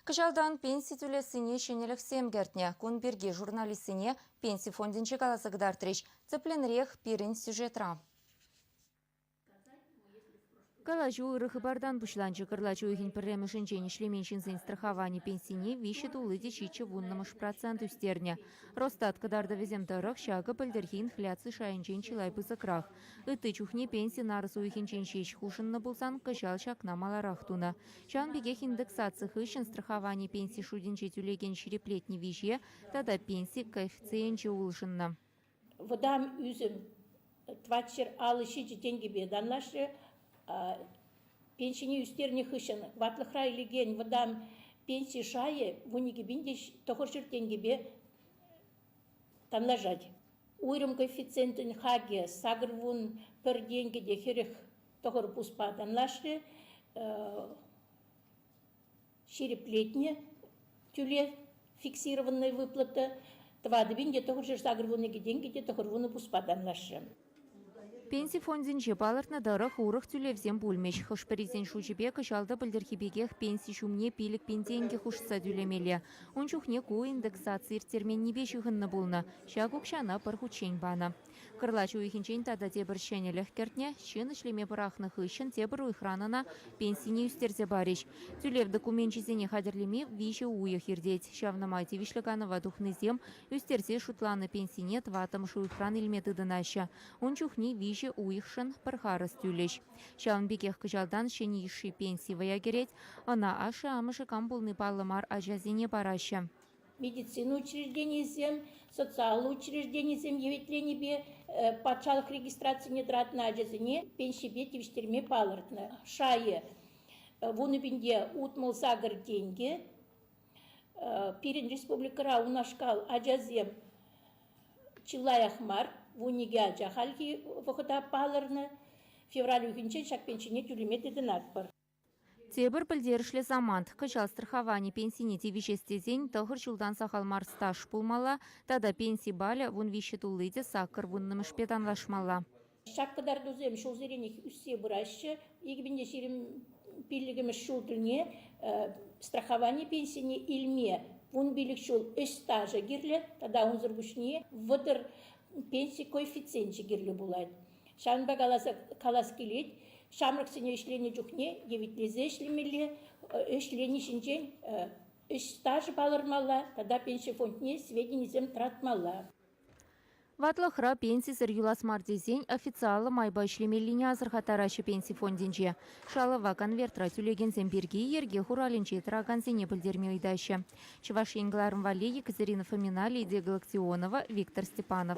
Кыжалдан пенсий түлесіне шенелік семгертне, күн берге журналистіне пенсий фондинче каласыгдартрыш, цепленрех пирин сюжетра. Калачу ырыхы бардан бушланчы кырлачу ихин пірремішін женешлеменшін зен страхование пенсине вишет улыди чичи вуннамыш процент үстерне. Ростат кадарды веземдырық шағы пілдерхин хляцы шайынчен чилай пызыкрах. Ыты чухне пенсии нарысу ихинчен шеш хушынны булсан кыжал шакна маларахтуна. Чан бегех индексация хыщен страхование пенсии шудинче тюлеген череплетни виже, тада пенсии коэффициенче улшынна. Вдам үзім твачер алышы деньги беданлашы, пенсионер үстерне хышын, ватлыхра илеген вадам пенсии шае, вуниги биндеш тохоршыр тенгебе танлажать. Уйрым коэффициентын хаге, сагр вун пер деньги де херех тохор пуспа танлашы, череплетне тюле фиксированные выплаты, твады бинде тохоршыр сагр вуниги деньги де тохор вуны пуспа танлашы. Пенсий фондинче балыртны дырых урых тюлевзем бульмеш. Хышперизен шучебе кышалды білдірхебегех пенсий шумне пилік пенсиенге хушса дюлемеле. Он чухне ку индексация термен небе шухынны булны. Шагукшана пархучень бана. Кырлачу ихинчен тада тебір шенелех кертне, шын ішлеме бірахны хышын тебір уйхранына пенсийне үстерзе бариш. Тюлев документчизене хадерлеме виже уйых ердеть. Шавнамайте вишліганова духнызем үстерзе шутланы пенсийне тватым шуйхран илметы дынаща. Он чухне виже уйхшын пархарыс тюлеш. Шавнбекех кыжалдан шені иши пенсии ваягереть, ана ашы амышы камбулны палымар ажазине бараща. Медицину учреждением, социальное учреждение, евитление бе, патшалық регистрации недратна ажазине, пенсии бе тивиштерме палыртны. Шае, вуны бинде утмыл сагыр деньги, пирин республикара унашкал ажазем Чилаяхмар, вуниге ажахалки вахыта палырны, февраль үхінчен шак пенсине тюлеметі дынатпыр. Тебір білдерішлі замант, кычал страхование пенсине тевишестезен тұғыр жылдан сақалмар стаж пулмала, тада пенсий баля вун вишет улыйде сақыр вуннымыш педанлашмала. Шак кадар дузем шул зерених үссе бұрашы, егбінде шерім пиллігіміз шул тіліне страхование пенсине илме, вун билік шул үш стажа герлі, тада он зұргушне вұдыр пенсий коэффициенче герлі болады. Шанба калас келет, шамрыксыне ішлене жүхне, евитлезе ішлемелі, ішлене шинчен үш стажы балырмала, тада пенсий фондне сведенізем тратмала. Ватлыхра пенсий сыр юласмар дезен официалы майба ішлемеліне азырхатарашы пенсий фондинче. Шалыва конвертра тюлеген земберге ерге хуралинче траган зене білдерме ойдашы. Чуваш еңгларын вале Екатерина Фомина, Лидия Галактионова, Виктор Степанов.